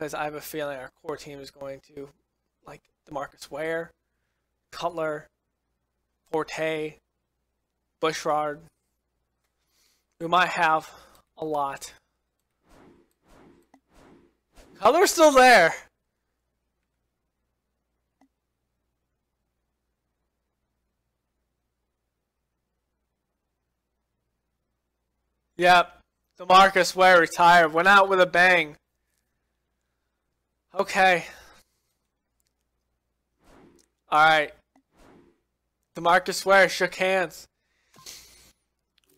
because I have a feeling our core team is going to, like, DeMarcus Ware, Cutler, Forte, Bushrard. We might have a lot. Cutler's still there. Yep. DeMarcus Ware retired. Went out with a bang. Okay. Alright. DeMarcus Ware shook hands.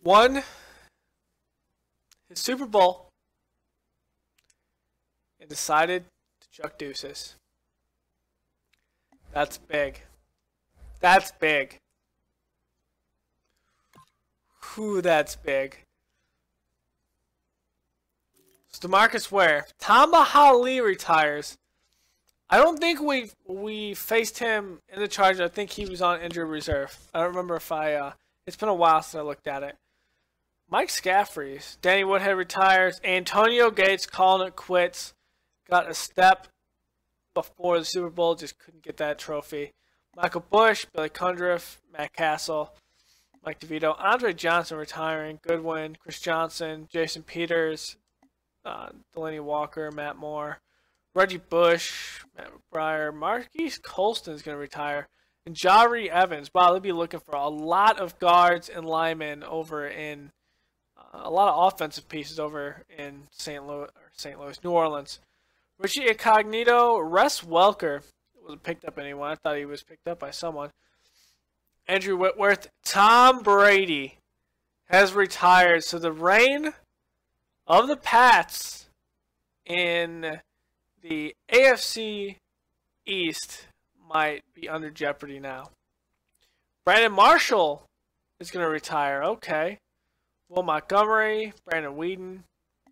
Won his Super Bowl. And decided to chuck deuces. That's big. That's big. Whew, that's big. So DeMarcus Ware. Tamba Hali retires. I don't think we faced him in the Chargers. I think he was on injured reserve. I don't remember if it's been a while since I looked at it. Mike Scaffrey's. Danny Woodhead retires. Antonio Gates calling it quits. Got a step before the Super Bowl. Just couldn't get that trophy. Michael Bush, Billy Cundriff, Matt Castle, Mike DeVito, Andre Johnson retiring. Goodwin, Chris Johnson, Jason Peters, Delaney Walker, Matt Moore, Reggie Bush, Matt McBriar, Marquise Colston is going to retire, and Jari Evans. Wow, they'll be looking for a lot of guards and linemen over in a lot of offensive pieces over in New Orleans. Richie Incognito, Russ Welker wasn't picked up anyone. I thought he was picked up by someone. Andrew Whitworth, Tom Brady has retired. So the reign of the Pats in the AFC East might be under jeopardy now. Brandon Marshall is going to retire. Okay. Will Montgomery, Brandon Whedon,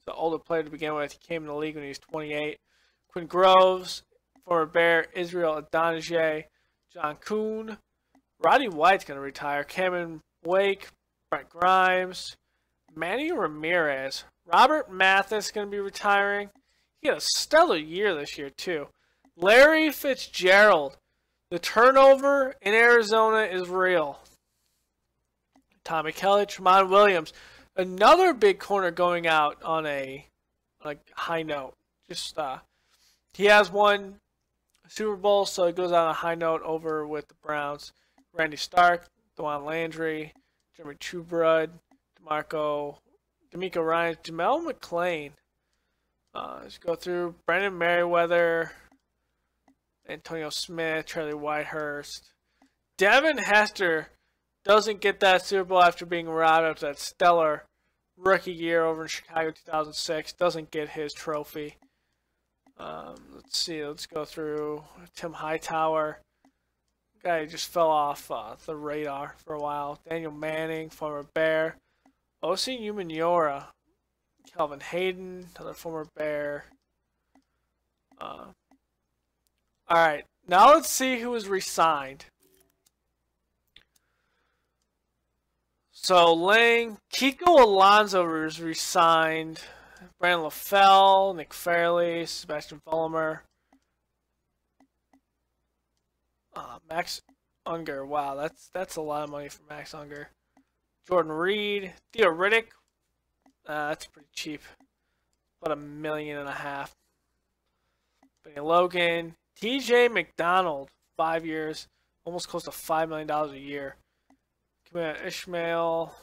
the older player to begin with. He came in the league when he was 28. Quinn Groves, former Bear, Israel Adonijah, John Kuhn. Roddy White's going to retire. Cameron Wake, Brent Grimes, Manny Ramirez. Robert Mathis going to be retiring. He had a stellar year this year, too. Larry Fitzgerald. The turnover in Arizona is real. Tommy Kelly, Tremont Williams. Another big corner going out on a high note. Just he has won Super Bowl, so it goes out on a high note over with the Browns. Randy Stark, Dwan Landry, Jeremy Trubrud, D'Amico Ryan, Jamel McClain. Let's go through Brandon Merriweather, Antonio Smith, Charlie Whitehurst. Devin Hester doesn't get that Super Bowl after being robbed of that stellar rookie year over in Chicago 2006. Doesn't get his trophy. Let's see. Let's go through Tim Hightower. Guy just fell off the radar for a while. Daniel Manning, former Bear. Osi Umenyiora. Calvin Hayden, another former Bear. Alright, now let's see who was re-signed. So, Kiko Alonso was re-signed. Brandon LaFell, Nick Fairley, Sebastian Vollmer. Max Unger. Wow, that's a lot of money for Max Unger. Jordan Reed, Theo Riddick. That's pretty cheap. About $1.5 million. Benny Logan, TJ McDonald, 5 years, almost close to $5 million a year. Kamina Ishmael,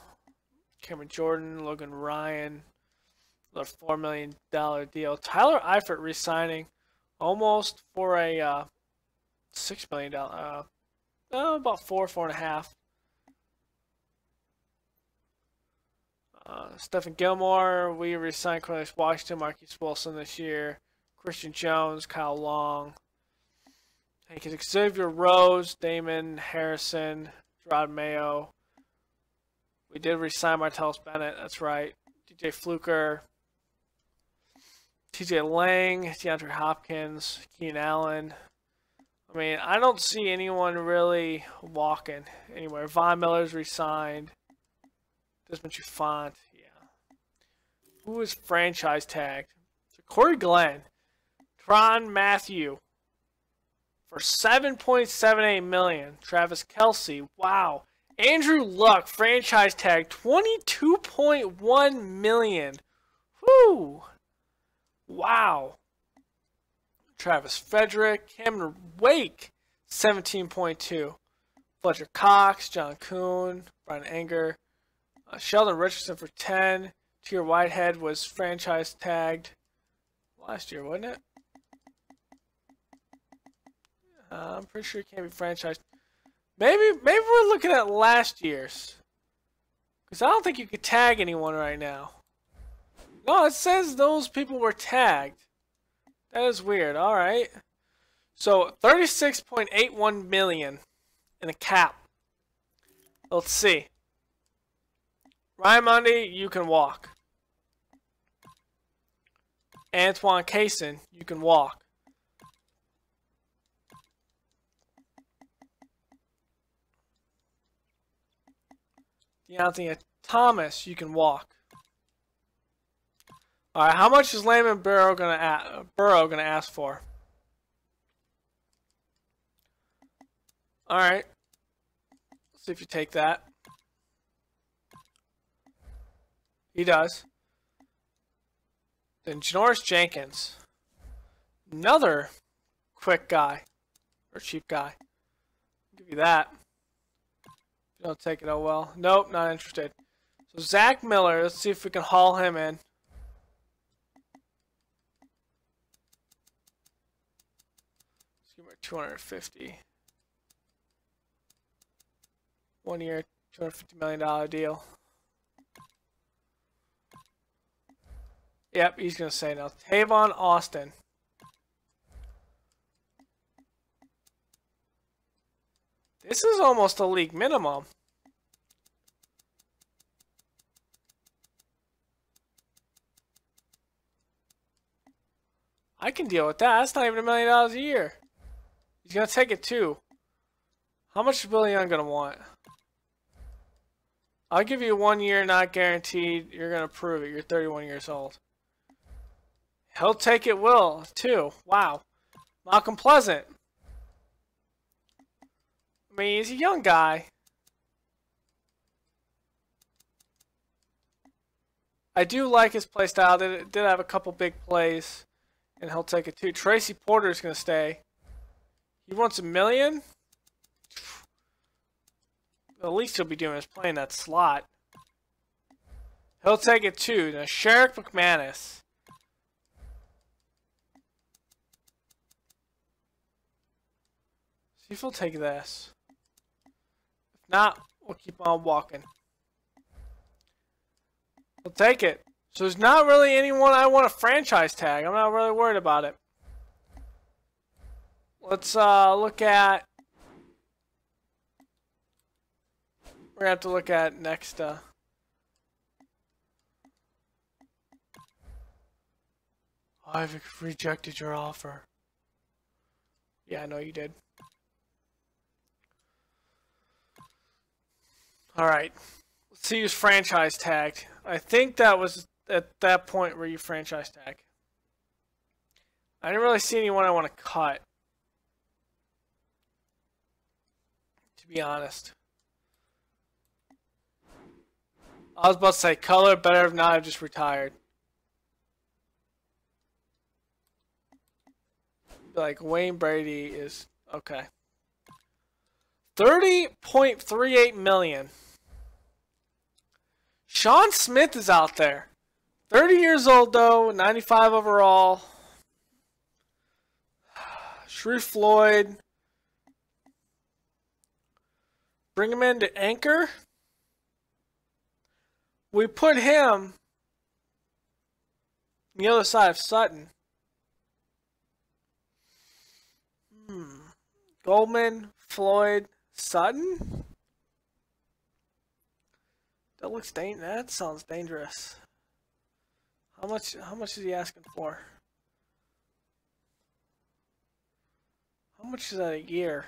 Cameron Jordan, Logan Ryan, another $4 million deal. Tyler Eifert re-signing, almost for a $6 million. About 4.5. Stephen Gilmore, we re-signed Cornelius Washington, Marquise Wilson this year. Christian Jones, Kyle Long. Xavier Rose, Damon Harrison, Gerard Mayo. We did re-sign Martellus Bennett, that's right. DJ Fluker, TJ Lang, DeAndre Hopkins, Keenan Allen. I mean, I don't see anyone really walking anywhere. Von Miller's re-signed. Desmond Trufant, yeah. Who was franchise tagged? So Corey Glenn, Tyrann Mathieu for $7.78 million. Travis Kelce, wow. Andrew Luck, franchise tag, $22.1 million. Whoo! Wow. Travis Frederick, Cameron Wake, 17.2. Fletcher Cox, John Kuhn, Brian Anger, Sheldon Richardson for 10. Tier Whitehead was franchise tagged last year, wasn't it? I'm pretty sure it can't be franchised. Maybe we're looking at last year's. Because I don't think you could tag anyone right now. No, it says those people were tagged. That is weird. Alright. So, $36.81 million in a cap. Let's see. Ryan Mundy, you can walk. Antoine Cason, you can walk. Deontay Thomas, you can walk. All right, how much is Layman Burrow gonna ask for? All right, let's see if you take that. He does. Then Janoris Jenkins, another quick guy or cheap guy. I'll give you that. If you don't take it, oh well. Nope, not interested. So Zach Miller, let's see if we can haul him in. Let's give him 250. 1 year, $250 million deal. Yep, he's going to say no. Tavon Austin. This is almost a league minimum. I can deal with that. That's not even $1 million a year. He's going to take it too. How much is Billy Young going to want? I'll give you 1 year, not guaranteed. You're going to prove it. You're 31 years old. He'll take it, Will, too. Wow. Malcolm Pleasant. I mean, he's a young guy. I do like his play style. Did have a couple big plays, and he'll take it, too. Tracy Porter's going to stay. He wants $1 million? The least he'll be doing is playing that slot. He'll take it, too. Now, Sherrick McManus. See if he'll take this. If not, we'll keep on walking. He'll take it. So there's not really anyone I want to franchise tag. I'm not really worried about it. Let's look at... We're going to have to look at next... I've rejected your offer. Yeah, I know you did. Alright. Let's see who's franchise tagged. I think that was at that point where you franchise tag. I didn't really see anyone I want to cut. To be honest. I was about to say color, better if not, I've just retired. Like Wayne Brady is okay. $30.38 million. Sean Smith is out there. 30 years old though, 95 overall. Sharif Floyd. Bring him in to anchor. We put him on the other side of Sutton. Goldman, Floyd, Sutton? That sounds dangerous. How much is he asking for? How much is that a year?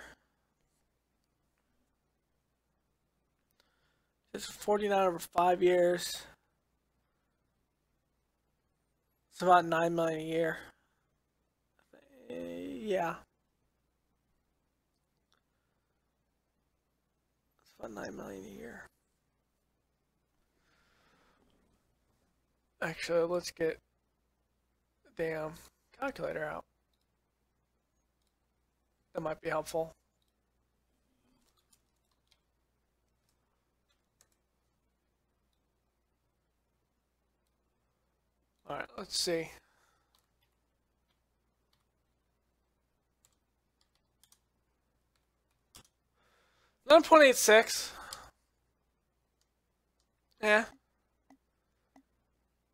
It's 49 over 5 years. It's about $9 million a year, I Yeah. It's about $9 million a year. Actually, let's get the damn calculator out. That might be helpful. All right, let's see. $9.86. Yeah.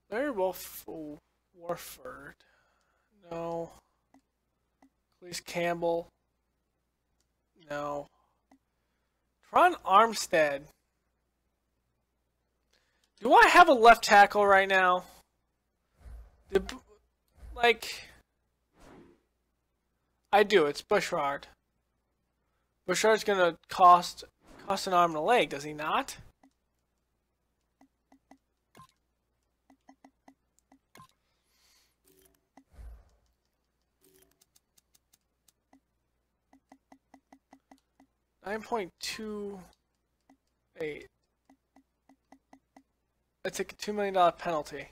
Larry Warford. No. Cleese Campbell. No. Tron Armstead. Do I have a left tackle right now? I do. It's Bushard. Bushard's gonna cost an arm and a leg, does he not? $9.28. I take a $2 million penalty.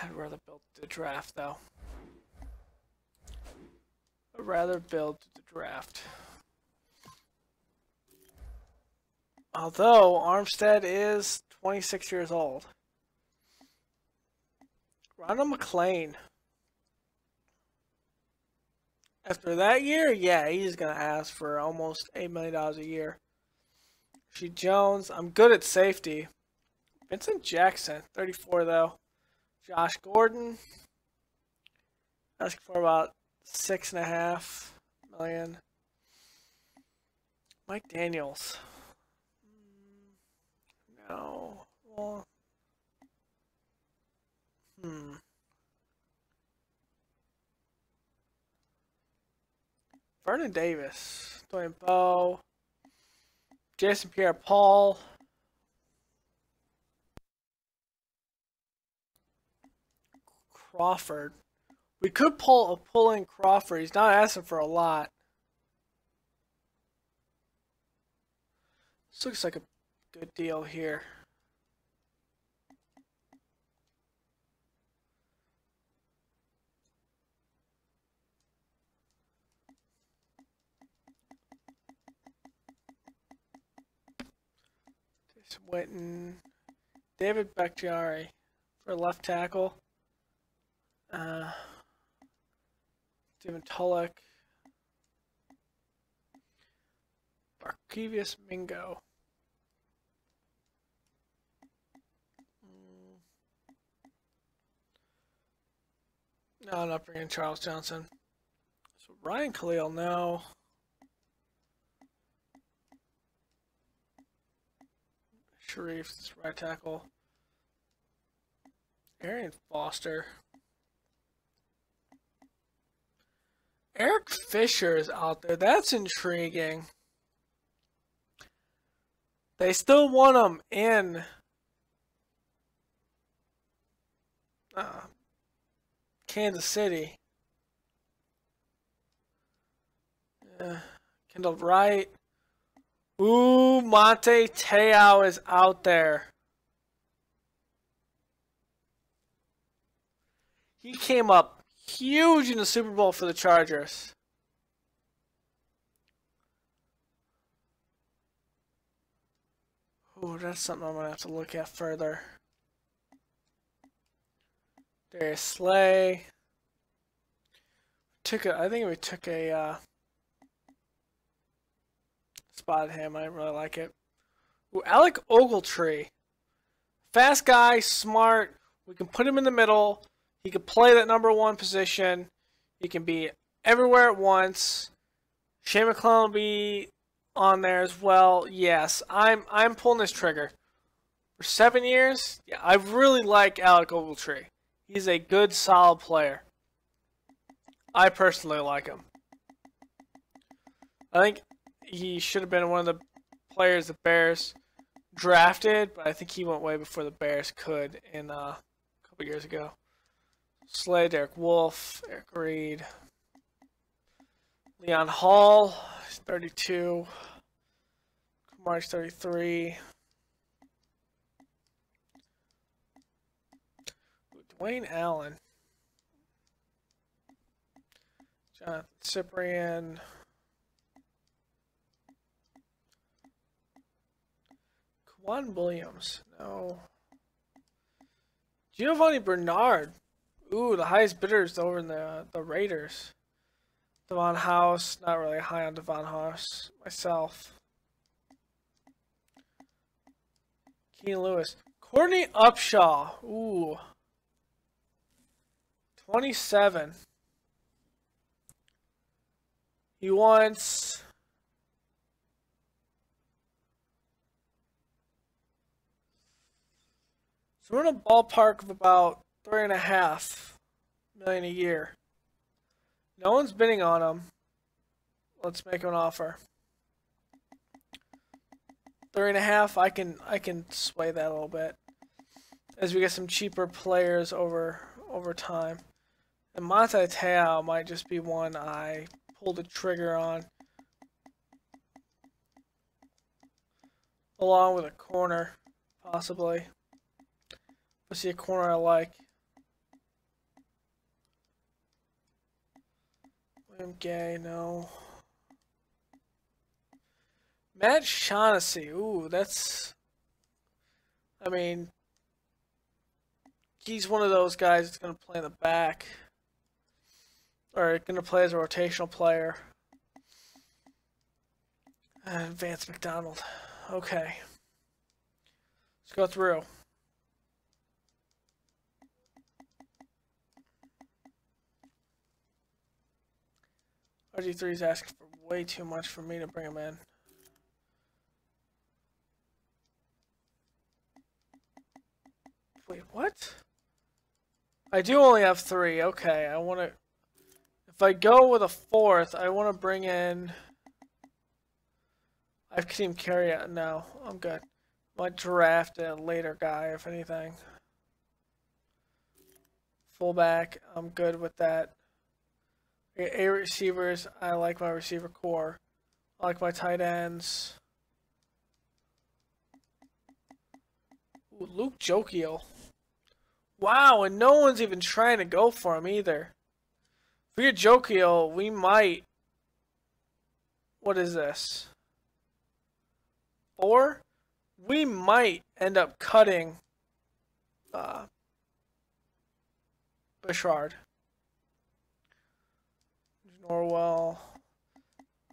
I'd rather build the draft, though. I'd rather build the draft. Although Armstead is 26 years old. Ronald McLean. After that year, yeah, he's going to ask for almost $8 million a year. She Jones, I'm good at safety. Vincent Jackson, 34 though. Josh Gordon, asking for about $6.5 million. Mike Daniels. No. Well, Vernon Davis, Dwayne Bowe, Jason Pierre-Paul. Crawford. We could pull in Crawford. He's not asking for a lot. This looks like a good deal here. Jason Witten. David Bakhtiari for left tackle. Stephen Tulloch. Barkevius Mingo. No, I'm not bringing Charles Johnson. So Ryan Khalil, no. Sharif's right tackle. Arian Foster. Eric Fisher is out there. That's intriguing. They still want him in Kansas City. Kendall Wright. Ooh, Monte Te'o is out there. He came up huge in the Super Bowl for the Chargers. Ooh, that's something I'm going to have to look at further. Darius Slay. I think we took a spot at him. I didn't really like it. Ooh, Alec Ogletree. Fast guy, smart. We can put him in the middle. He can play that number one position. He can be everywhere at once. Shane McClellan will be on there as well. Yes, I'm pulling this trigger. For 7 years, yeah, I really like Alec Ogletree. He's a good, solid player. I personally like him. I think he should have been one of the players the Bears drafted, but I think he went way before the Bears could in a couple years ago. Slade, Derek Wolfe, Eric Reed, Leon Hall, 32. March 33. Dwayne Allen. Jonathan Cyprian. Kwan Williams. No. Giovanni Bernard. Ooh, the highest bidders over in the Raiders. Devon House. Not really high on Devon House myself. Keenan Lewis. Courtney Upshaw. Ooh. 27. He wants... So we're in a ballpark of about $3.5 million a year. No one's bidding on him. Let's make him an offer. 3.5. I can sway that a little bit as we get some cheaper players over time. And Monte Te'o might just be one I pull the trigger on, along with a corner, possibly. Let's see a corner I like. William Gay, no. Matt Shaughnessy, ooh, that's... I mean, he's one of those guys that's going to play in the back. Or going to play as a rotational player. Vance McDonald. Okay. Let's go through. RG3 is asking for way too much for me to bring him in. Wait, what? I do only have 3. Okay, I want to... If I go with a 4th, I want to bring in... I have Kadeem Carey. No, I'm good. I might draft a later guy, if anything. Fullback, I'm good with that. 8 receivers, I like my receiver core. I like my tight ends. Ooh, Luke Jokiel. Wow, and no one's even trying to go for him either. For your Jokiel, we might... What is this? 4? We might end up cutting Bouchard. Norwell.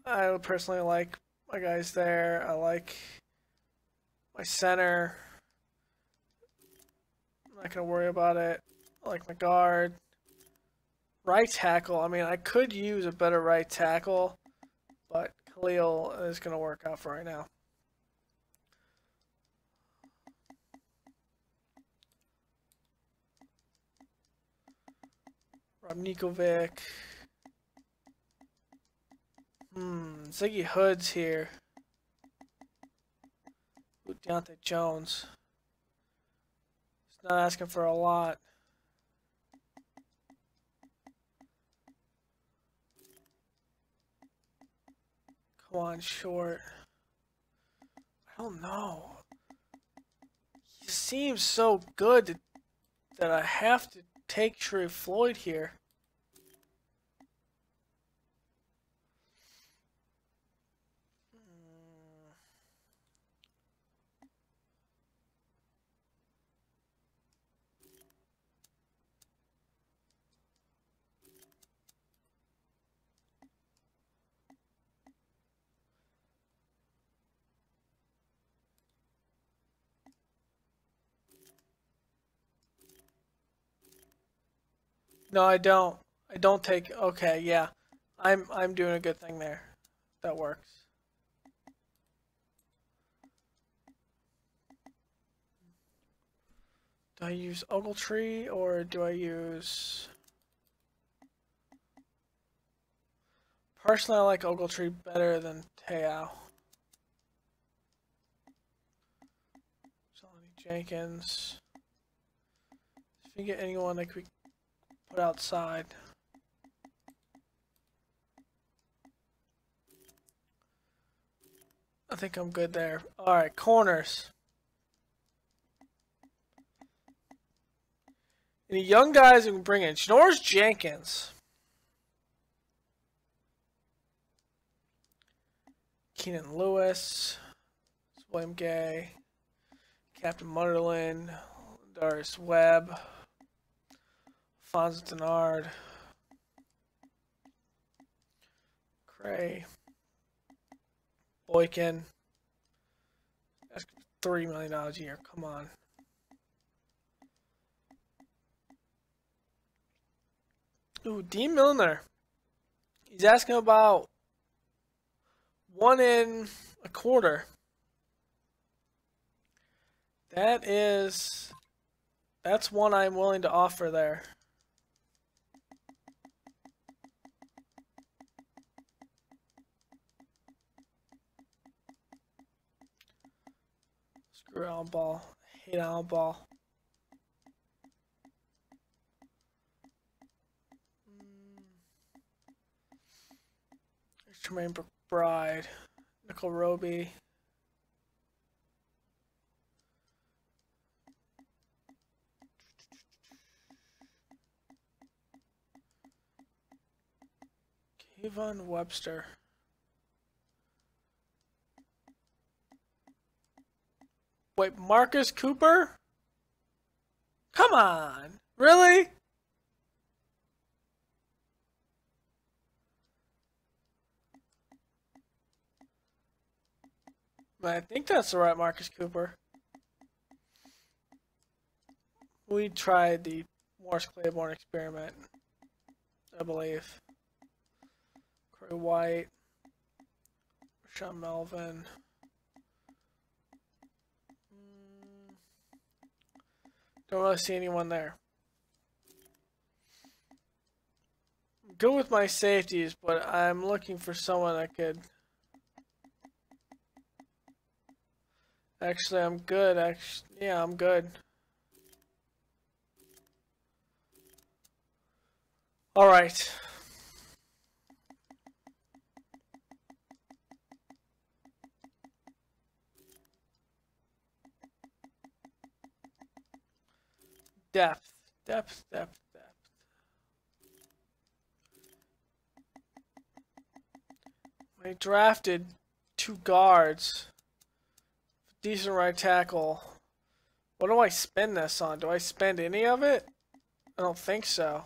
I personally like my guys there. I like my center. I'm not going to worry about it. I like my guard. Right tackle. I mean, I could use a better right tackle, but Khalil is going to work out for right now. Rob Nikovic. Ziggy Hood's here. Ooh, Deontay Jones. He's not asking for a lot. Come on, Short. I don't know. He seems so good that I have to take Trey Floyd here. No, I don't. I don't take... Okay, yeah. I'm doing a good thing there. That works. Do I use Ogletree or do I use... Personally, I like Ogletree better than Te'o. Jenkins. If we get anyone like we put outside. I think I'm good there. Alright, corners. Any young guys we can bring in? Schnorr's Jenkins. Keenan Lewis. William Gay. Captain Mutterland. Darius Webb. Fonz Denard. Cray. Boykin. That's $3 million a year. Come on. Ooh, Dean Milner. He's asking about 1 and a quarter. That's one I'm willing to offer there. Screw Allen Ball. Hate Allen Ball. Tremaine McBride, Nickel Roby. Kayvon Webster. Wait, Marcus Cooper? Come on. Really? I think that's the right Marcus Cooper. We tried the Morris Claiborne experiment, I believe. Corey White, Sean Melvin. Don't really see anyone there. I'm good with my safeties, but I'm looking for someone that could. Actually, I'm good. Yeah, I'm good. All right. Depth. I drafted 2 guards. Decent right tackle. What do I spend this on? Do I spend any of it? I don't think so.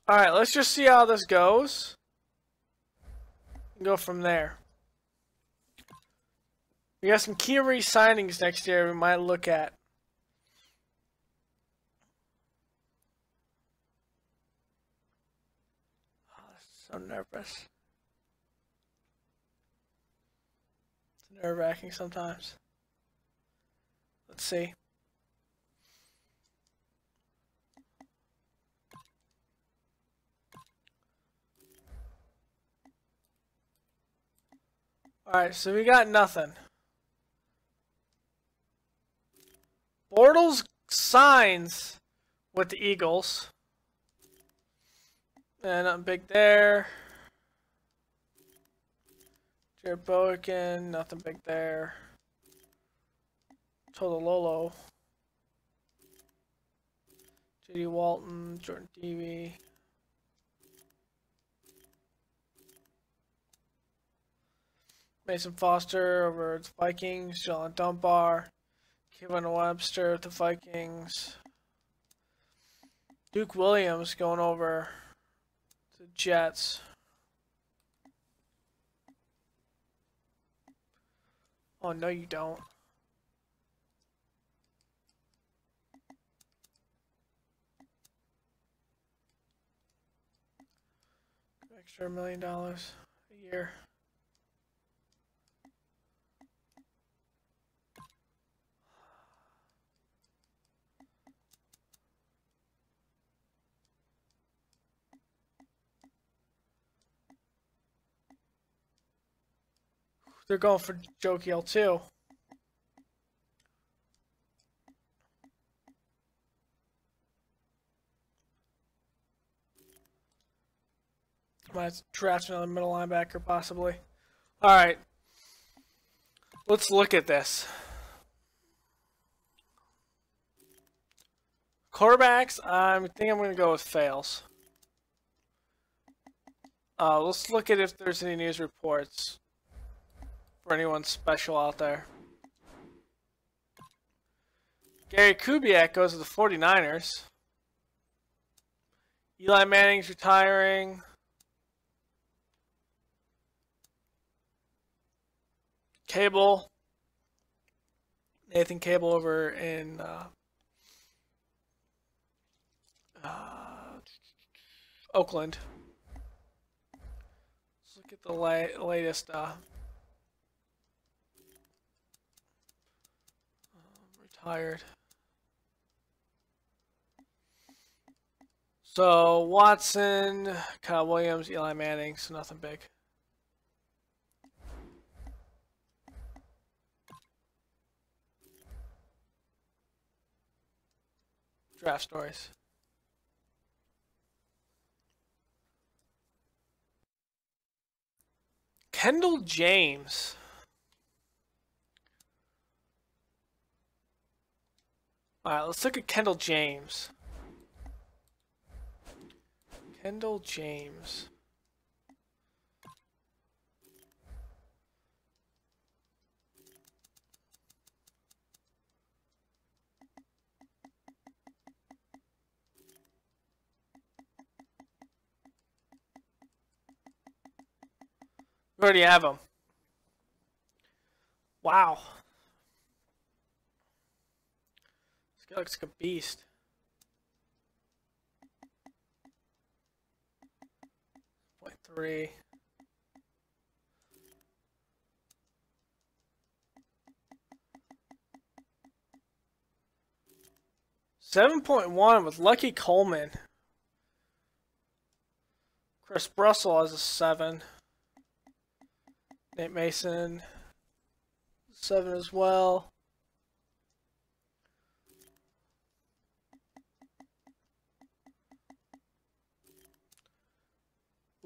Alright, let's just see how this goes. And go from there. We got some key re-signings next year we might look at. Oh, so nervous. It's nerve-wracking sometimes. Let's see. Alright, so we got nothing. Bortles signs with the Eagles. And nothing big there. Jared Boykin, nothing big there. Tolololo. J.D. Walton, Jordan Deavy. Mason Foster over the Vikings. Jalen Dunbar. Kevin Webster with the Vikings. Duke Williams going over to the Jets. Oh, no, you don't. Extra $1 million a year. They're going for Jokiel too. Might draft another middle linebacker possibly. All right. Let's look at this. Quarterbacks, I think I'm going to go with fails. Let's look at if there's any news reports for anyone special out there. Gary Kubiak goes to the 49ers. Eli Manning's retiring. Cable. Nathan Cable over in Oakland. Let's look at the latest retired. So Watson, Kyle Williams, Eli Manning, so nothing big. Draft stories. Kendall James. Alright, let's look at Kendall James. Kendall James. We already have him. Wow. This guy looks like a beast. .3. .1 with Lucky Coleman. Chris Russell has a 7. Nate Mason, 7 as well.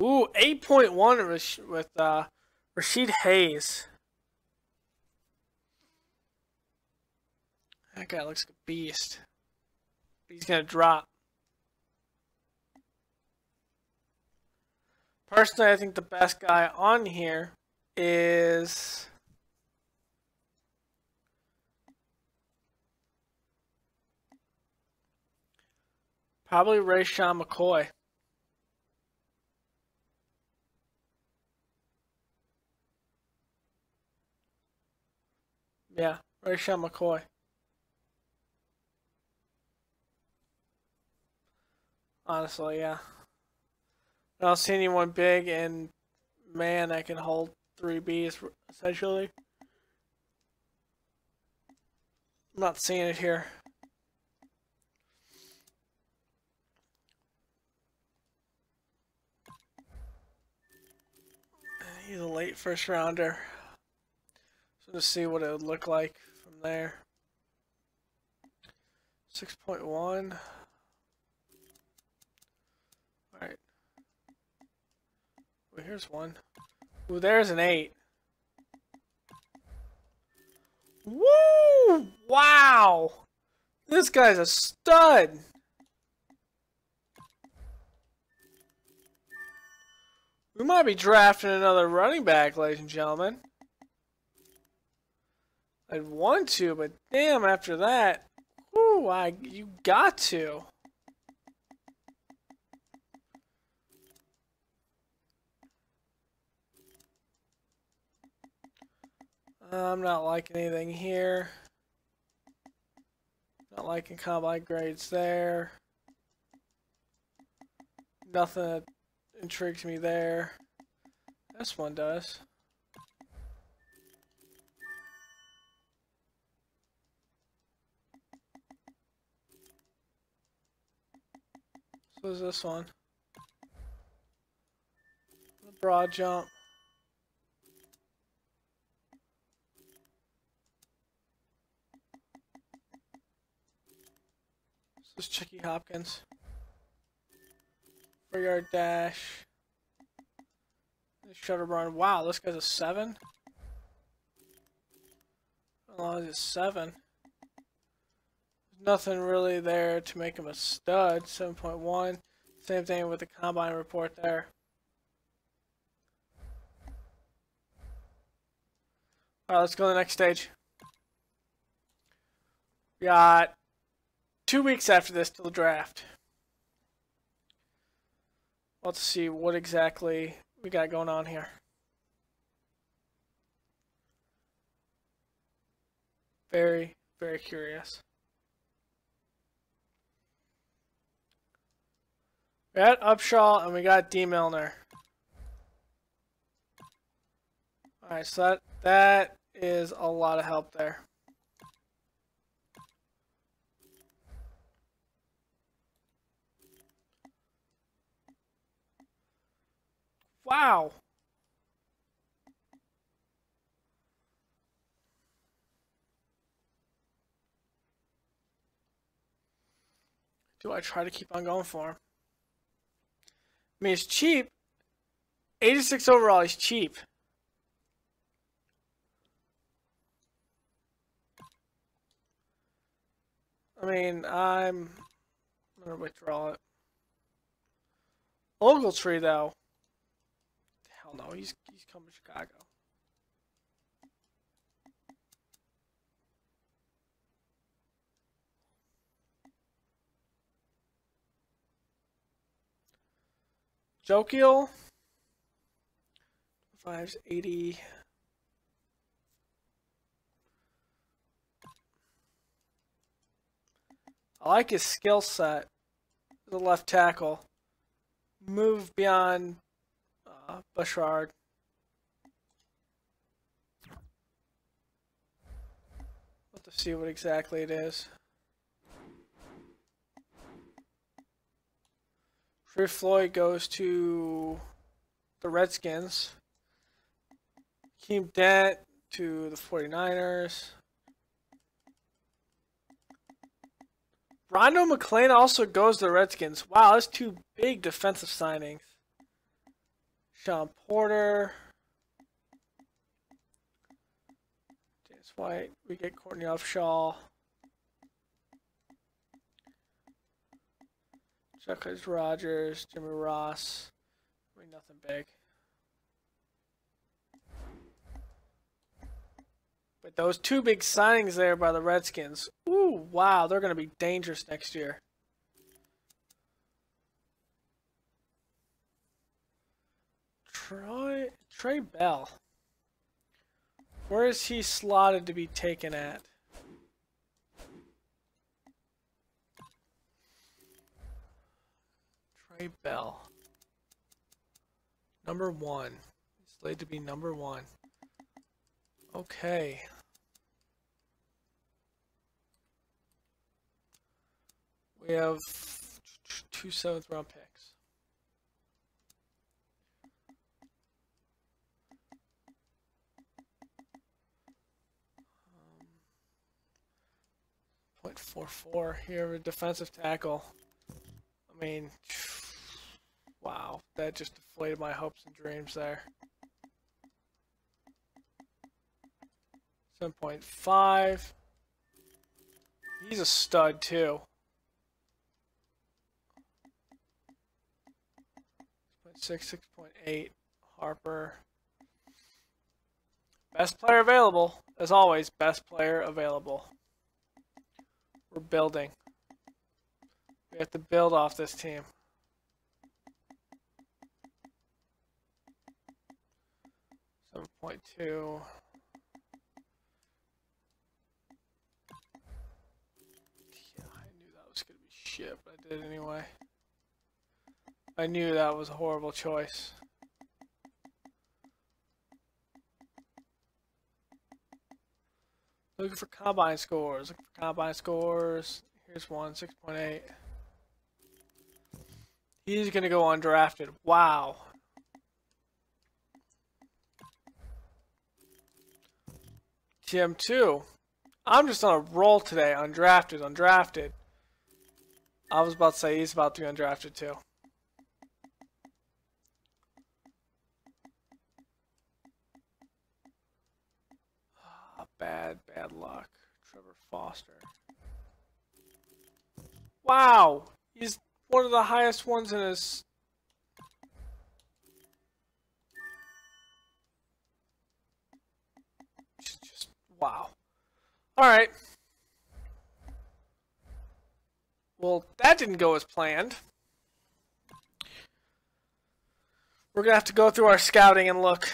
Ooh, 8.1 with Rashid Hayes. That guy looks like a beast. He's gonna drop. Personally, I think the best guy on here is probably Rayshawn McCoy. Yeah, Rayshawn McCoy. Honestly, yeah. I don't see anyone big and man that can hold 3 Bs essentially. I'm not seeing it here. He's a late first rounder. So to see what it would look like from there. 6.1. Alright. Well, here's one. Ooh, there's an 8. Woo! Wow! This guy's a stud! We might be drafting another running back, ladies and gentlemen. I'd want to, but damn, after that, whoo, you got to. I'm not liking anything here. Not liking combine grades there. Nothing that intrigues me there. This one does. So is this one. The broad jump. This is Chicky Hopkins. 4-yard dash. Shutter run. Wow, this guy's a 7. Oh, he's a 7. There's nothing really there to make him a stud. 7.1. Same thing with the combine report there. Alright, let's go to the next stage. We got 2 weeks after this till the draft. Let's see what exactly we got going on here. Very, very curious. We got Upshaw and we got D. Milner. Alright, so that is a lot of help there. Wow. Do I try to keep on going for him? I mean, it's cheap. 86 overall is cheap. I mean, I'm going to withdraw it. Ogletree, though. Hell no, he's coming to Chicago. Jokiel. 5's 80. I like his skill set. The left tackle. Move beyond Bouchard. Let's see what exactly it is. Trey Floyd goes to the Redskins. Keem Dent to the 49ers. Rondo McClain also goes to the Redskins. Wow, that's 2 big defensive signings. Sean Porter. James White. We get Courtney Upshaw. Chuckers Rogers. Jimmy Ross. I mean, nothing big. But those 2 big signings there by the Redskins. Ooh, wow, they're going to be dangerous next year. Trey Bell. Where is he slotted to be taken at? Trey Bell. Number 1. He's slated to be number 1. Okay. We have 2 7th-round picks. .44 here, a defensive tackle. I mean, wow, that just deflated my hopes and dreams there. 7.5. He's a stud too. 6.6, 6.8. Harper. Best player available. As always, best player available. We're building. We have to build off this team. 7.2. Yeah, I knew that was going to be shit, but I did anyway. I knew that was a horrible choice. Looking for combine scores. Looking for combine scores. Here's one, 6.8. He's going to go undrafted. Wow. TM2. I'm just on a roll today. Undrafted, undrafted. I was about to say he's about to be undrafted too. Bad luck. Trevor Foster. Wow! He's one of the highest ones in his... Just wow. Alright. Well, that didn't go as planned. We're going to have to go through our scouting and look.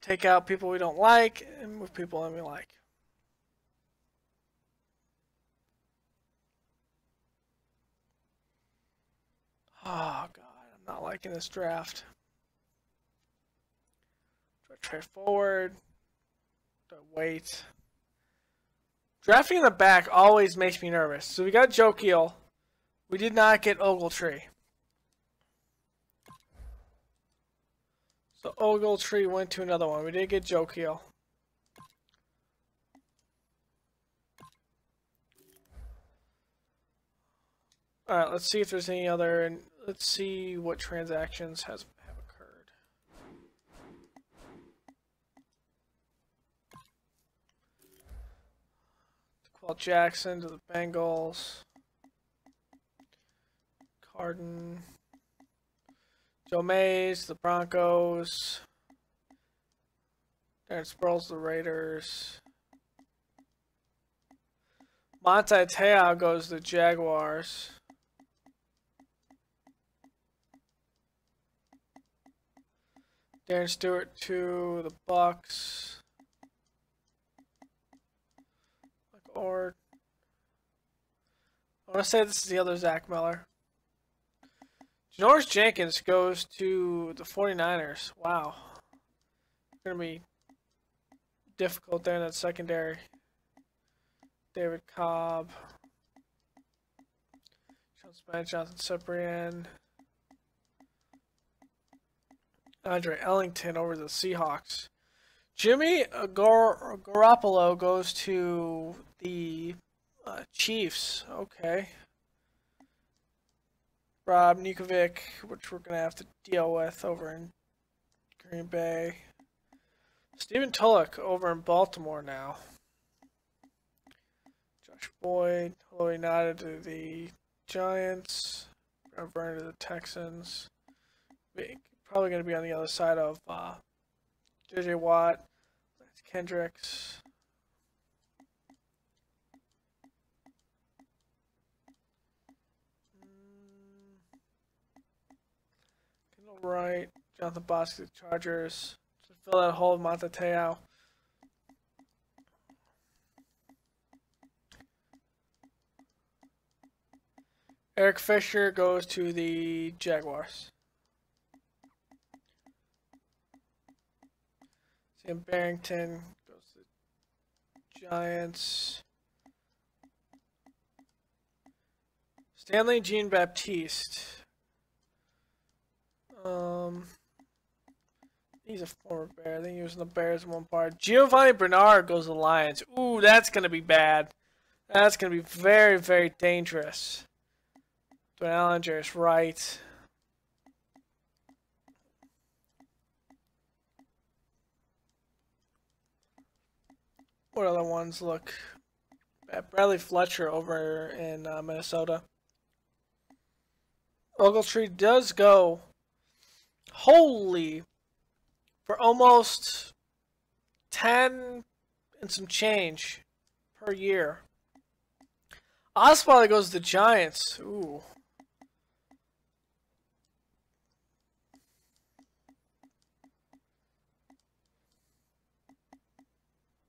Take out people we don't like and move people that we like. Oh, God. I'm not liking this draft. Do I trade forward? Do I wait? Drafting in the back always makes me nervous. So we got Jokiel. We did not get Ogletree. So Ogletree went to another one. We did get Jokiel. Alright, let's see if there's any other, and let's see what transactions have occurred. Quell Jackson to the Bengals. Carden. Joe Mays, the Broncos. Darren Sproles, the Raiders. Monte Te'o goes to the Jaguars. Darren Stewart to the Bucks. Or I want to say this is the other Zach Miller. Janoris Jenkins goes to the 49ers. Wow. It's going to be difficult there in that secondary. David Cobb. Jonathan Cyprian. Andre Ellington over to the Seahawks. Jimmy Garoppolo goes to the Chiefs. Okay. Rob Nikovic, which we're going to have to deal with over in Green Bay. Stephen Tulloch over in Baltimore now. Josh Boyd, Louis Nada to the Giants. Brent Vernon to the Texans. Probably going to be on the other side of J.J. Watt, Lance Kendricks. Right, Jonathan Bostic, Chargers. Just fill that hole with Monte Te'o. Eric Fisher goes to the Jaguars. Sam Barrington goes to the Giants. Stanley Jean-Baptiste. He's a former Bear. I think he was in the Bears in one part. Giovanni Bernard goes to the Lions. Ooh, that's going to be bad. That's going to be very, very dangerous. Dwayne Allinger is right. What other ones look bad? Bradley Fletcher over in Minnesota. Ogletree does go wholly for almost 10 and some change per year. Osweiler goes to the Giants. Ooh.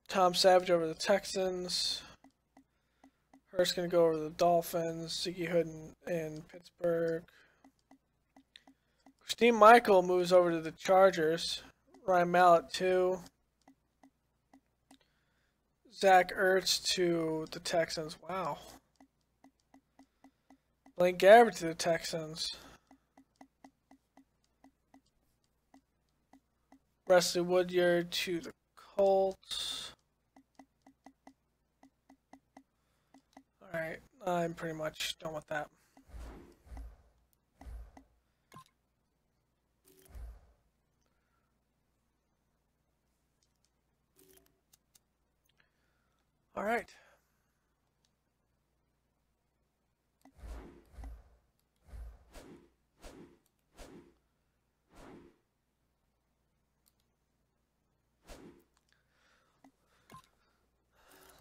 Tom Savage over the Texans. Hurst going to go over the Dolphins. Ziggy Hood in Pittsburgh. Christine Michael moves over to the Chargers. Ryan Mallett too. Zach Ertz to the Texans. Wow. Blaine Gabbert to the Texans. Wesley Woodyard to the Colts. Alright, I'm pretty much done with that. All right.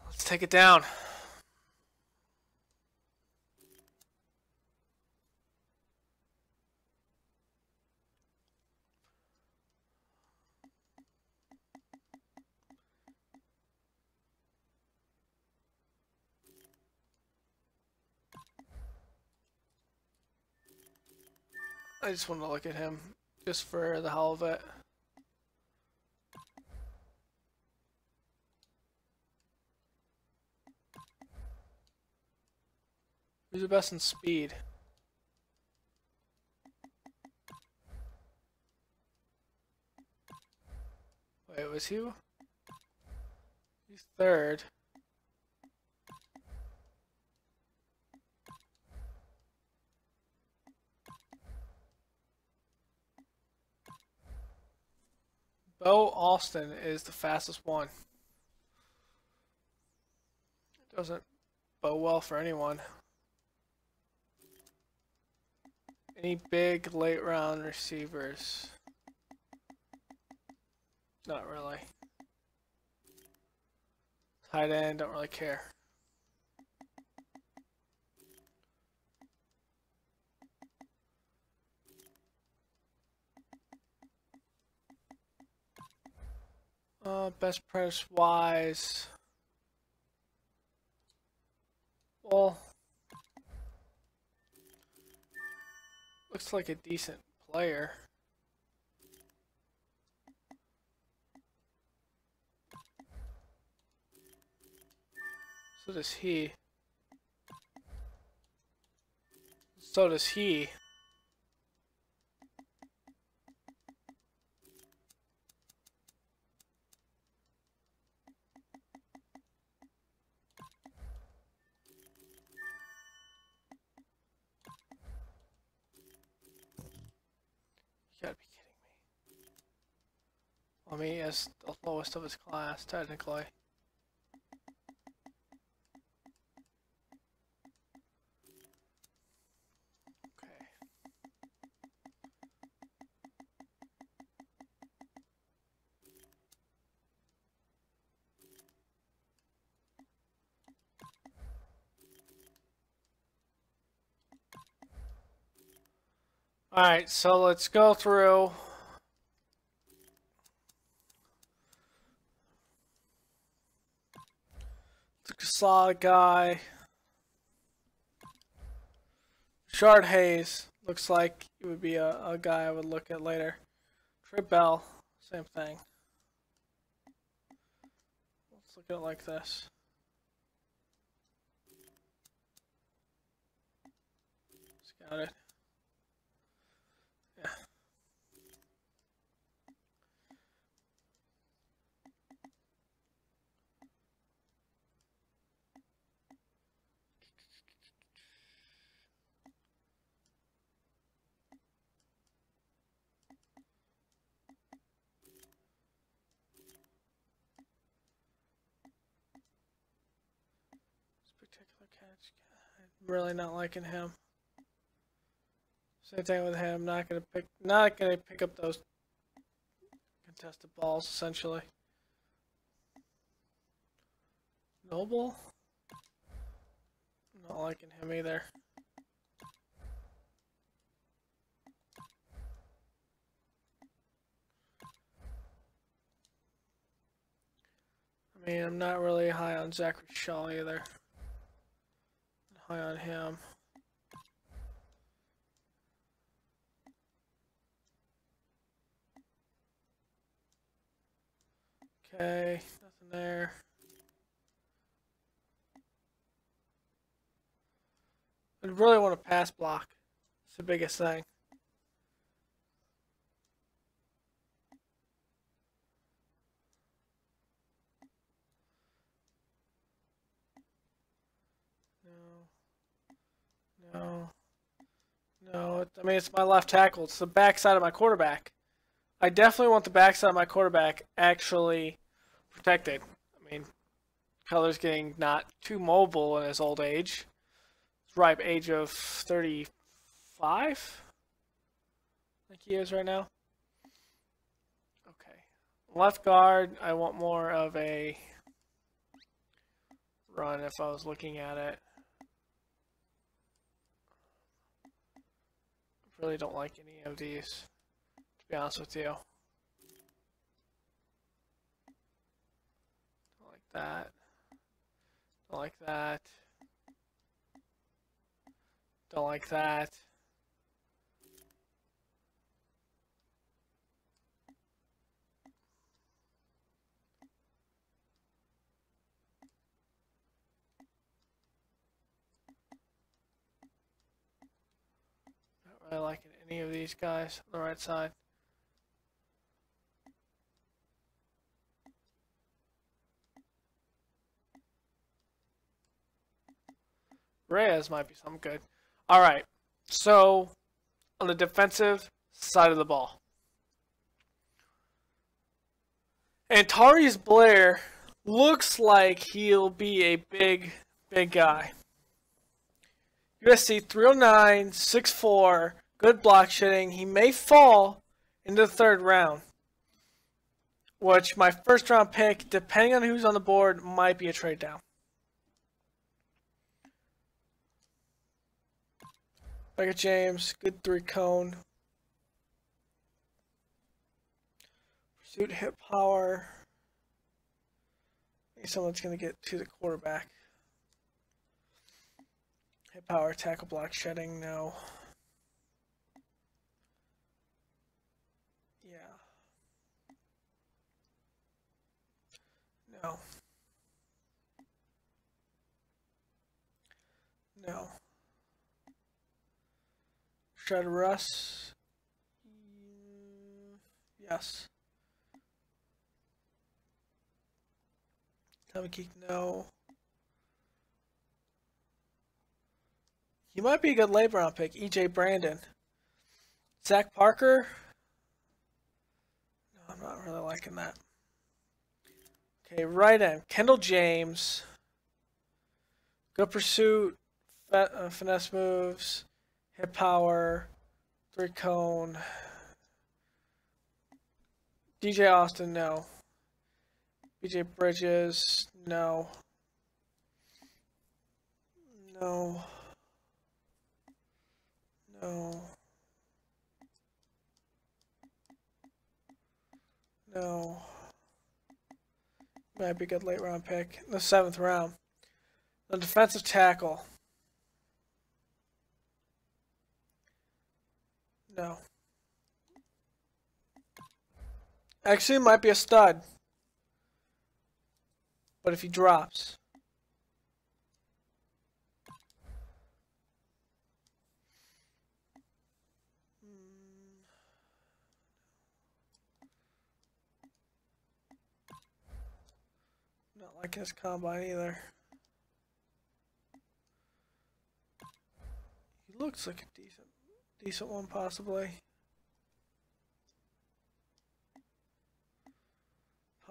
Let's take it down. I just want to look at him just for the hell of it. Who's the best in speed? Wait, was he? He's third. Bo Austin is the fastest one. Doesn't bow well for anyone. Any big late round receivers? Not really. Tight end, don't really care. Best price wise. Well, looks like a decent player. So does he. So does he. You gotta be kidding me. Well, I mean, he has the lowest of his class, technically. Okay. Alright, so let's go through. The solid guy. Shard Hayes looks like he would be a guy I would look at later. Trey Bell, same thing. Let's look at it like this. Scout it. Yeah. Particular catch. I'm really not liking him. Same thing with him. Not gonna pick up those contested balls essentially. Noble. Not liking him either. I mean, I'm not really high on Zachary Shaw either. High on him. Okay, nothing there. I really want to pass block. It's the biggest thing. No. No. No, I mean, it's my left tackle. It's the backside of my quarterback. I definitely want the backside of my quarterback actually protected. I mean, Cutler's getting not too mobile in his old age. His ripe age of 35, I think he is right now. Okay. Left guard, I want more of a run if I was looking at it. I really don't like any of these, to be honest with you. Don't like that. Don't like that. Don't like that. Not really liking any of these guys on the right side. Reyes might be something good. All right. So, on the defensive side of the ball, Antarius Blair looks like he'll be a big guy. USC 309, 6'4", good block shitting. He may fall into the third round, which my first round pick, depending on who's on the board, might be a trade down. Becca James, good 3-cone. Pursuit, hip power. I think someone's going to get to the quarterback. Hip power, tackle, block, shedding, no. Yeah. No. No. Shred Russ. Yes. Tommy Keek, no. He might be a good late round pick. EJ Brandon. Zach Parker. No, I'm not really liking that. Okay, right end. Kendall James. Good pursuit. Finesse moves. Hip power. 3-cone. DJ Austin, no. BJ Bridges, no. No. No. No. Might be a good late round pick. In the 7th round. The defensive tackle. No. Actually, might be a stud. But if he drops. Not liking his combine either. He looks like a decent one possibly.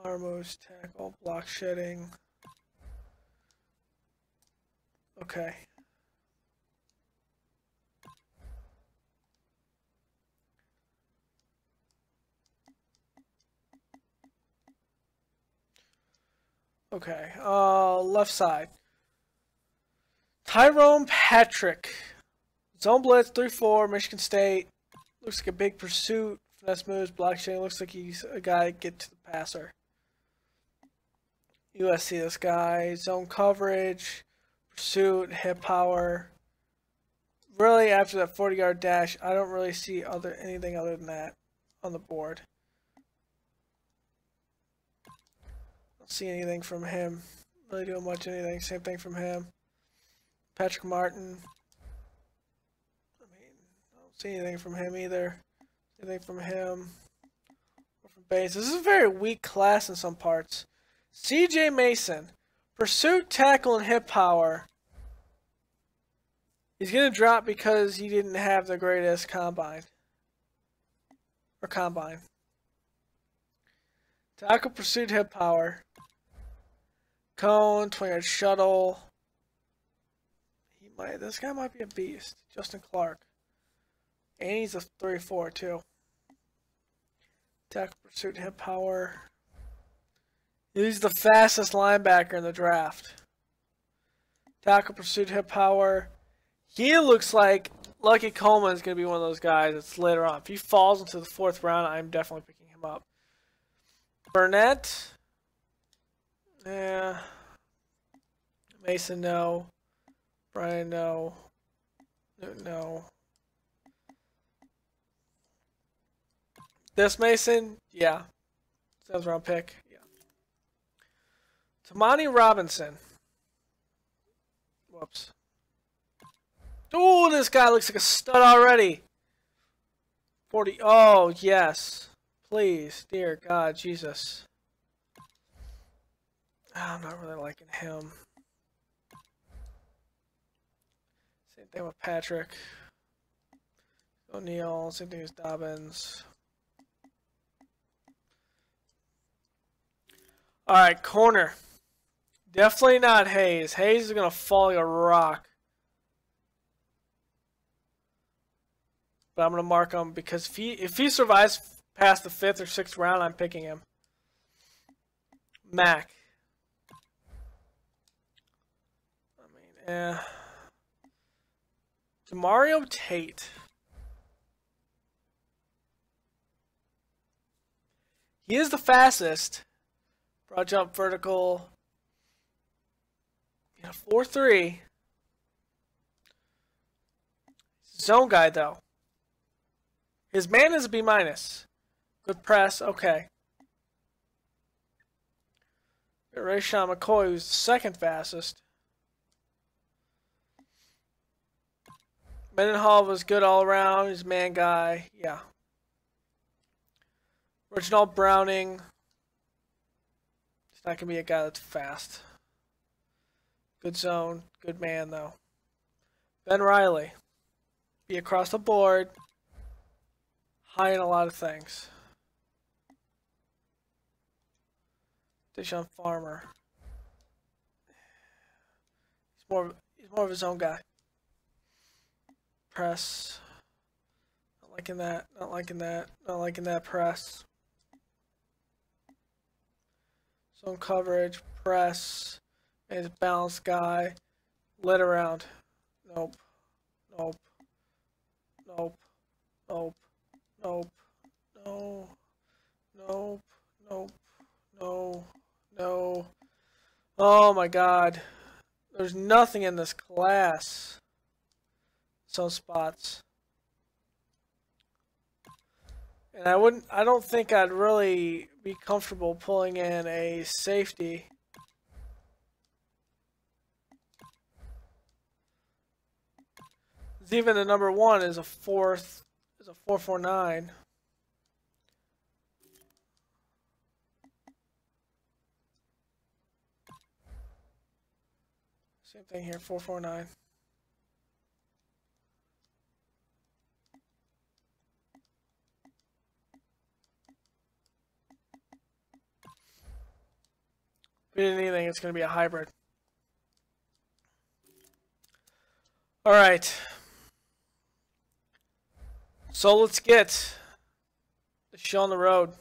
Power moves, tackle, block shedding. Okay. Okay. Left side. Tyrone Patrick. Zone blitz 3-4, Michigan State. Looks like a big pursuit. Finesse moves, block shedding. Looks like he's a guy to get to the passer. USC, this guy. Zone coverage, pursuit, hip power. Really, after that 40-yard dash, I don't really see anything other than that on the board. Don't see anything from him. Really doing much anything. Same thing from him. Patrick Martin. I mean, I don't see anything from him either. Anything from him. Or from Bates. This is a very weak class in some parts. CJ Mason. Pursuit, tackle, and hip power. He's going to drop because he didn't have the greatest combine. Tackle, pursuit, hip power. Cone, 20-yard shuttle. This guy might be a beast. Justin Clark. And he's a 3-4 too. Tackle, pursuit, hip power. He's the fastest linebacker in the draft. Tackle, pursuit, hip power. He looks like Lucky Coleman is going to be one of those guys that's later on. If he falls into the 4th round, I'm definitely picking him up. Burnett. Yeah. Mason, no. Brian, no. No. This Mason, yeah. 7th round pick, yeah. Tamani Robinson. Whoops. Ooh, this guy looks like a stud already. 40. Oh, yes. Please, dear God, Jesus. I'm not really liking him. Same thing with Patrick. O'Neal, same thing as Dobbins. Alright, corner. Definitely not Hayes. Hayes is going to fall like a rock. But I'm going to mark him because if he survives past the 5th or 6th round, I'm picking him. Mac. Demario Tate. He is the fastest. Broad jump, vertical. 4-3. Zone guy, though. His man is a B-. Good press, okay. Rayshawn McCoy, who's the 2nd fastest. Mendenhall was good all around. He's a man guy, yeah. Reginald Browning. He's not going to be a guy that's fast. Good zone, good man, though. Ben Riley. Be across the board. High in a lot of things. Deshaun Farmer. He's more of his own guy. Press. Not liking that. Not liking that. Not liking that press. Zone coverage. Press. He's a balanced guy. Lit around. Nope. Nope. Nope. Nope. Nope. No. Nope. Nope. No. No. Oh my God. There's nothing in this class. Some spots. And I don't think I'd really be comfortable pulling in a safety. Even the number 1 is a 449. Same thing here, 449. If we did anything, it's going to be a hybrid. All right. So let's get the show on the road.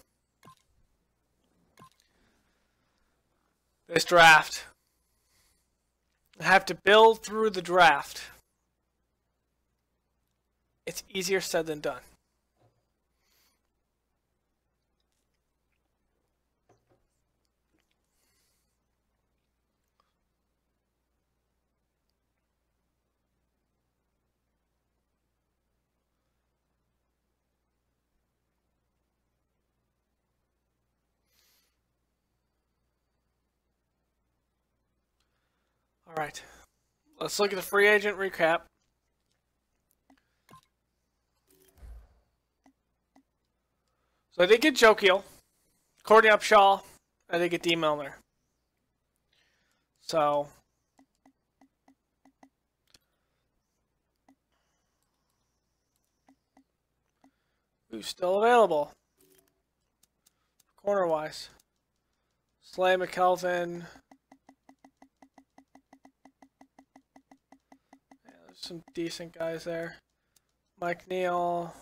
This draft. I have to build through the draft. It's easier said than done. All right, let's look at the free agent recap. So I did get Jokiel, Courtney Upshaw, I did get D. Milner. So Who's still available? Corner-wise. Slay McKelvin. Yeah, there's some decent guys there. Mike Neal.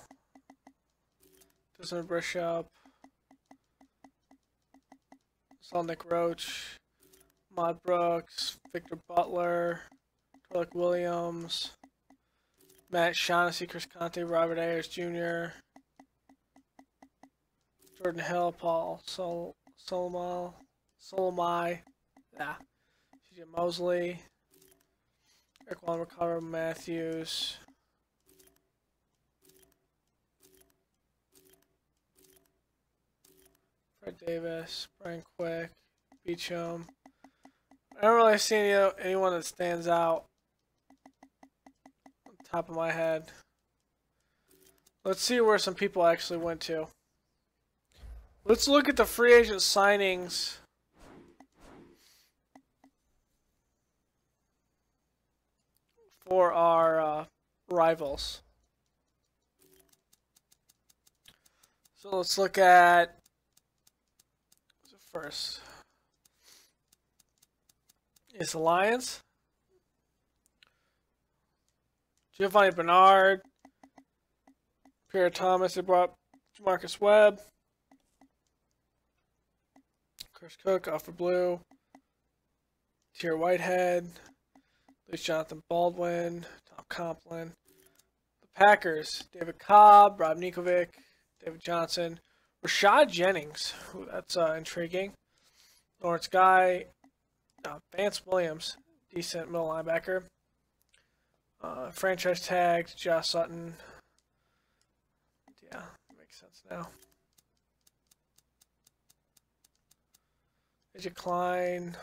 Desmond Bishop. Saw Nick Roach. Mod Brooks. Victor Butler. Torlik Williams. Matt Shaughnessy, Chris Conte, Robert Ayers Jr. Jordan Hill, Paul Solomai. Yeah. CJ Mosley. Eric Wallen, Ricardo Matthews. Fred Davis, Brian Quick, Beecham. I don't really see anyone that stands out on top of my head. Let's see where some people actually went to. Let's look at the free agent signings for our rivals. So let's look at first. It's the Lions. Giovanni Bernard. Pierre Thomas. They brought Marcus Webb. Chris Cook, Alfred Blue. Tier Whitehead. Luis Jonathan Baldwin. Tom Complin. The Packers. David Cobb. Rob Nikovic. David Johnson. Rashad Jennings. Ooh, that's intriguing. Lawrence Guy. Vance Williams. Decent middle linebacker. Franchise tagged. Josh Sutton. Yeah, makes sense now. AJ Klein.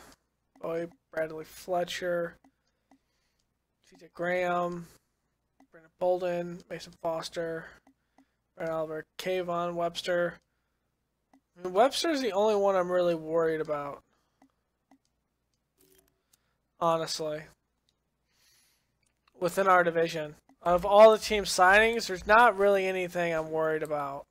Bowie Bradley Fletcher. CJ Graham. Brandon Bolden. Mason Foster. Brandon Oliver. Kayvon Webster. I mean, Webster's the only one I'm really worried about. Honestly. Within our division. Of all the team signings, there's not really anything I'm worried about.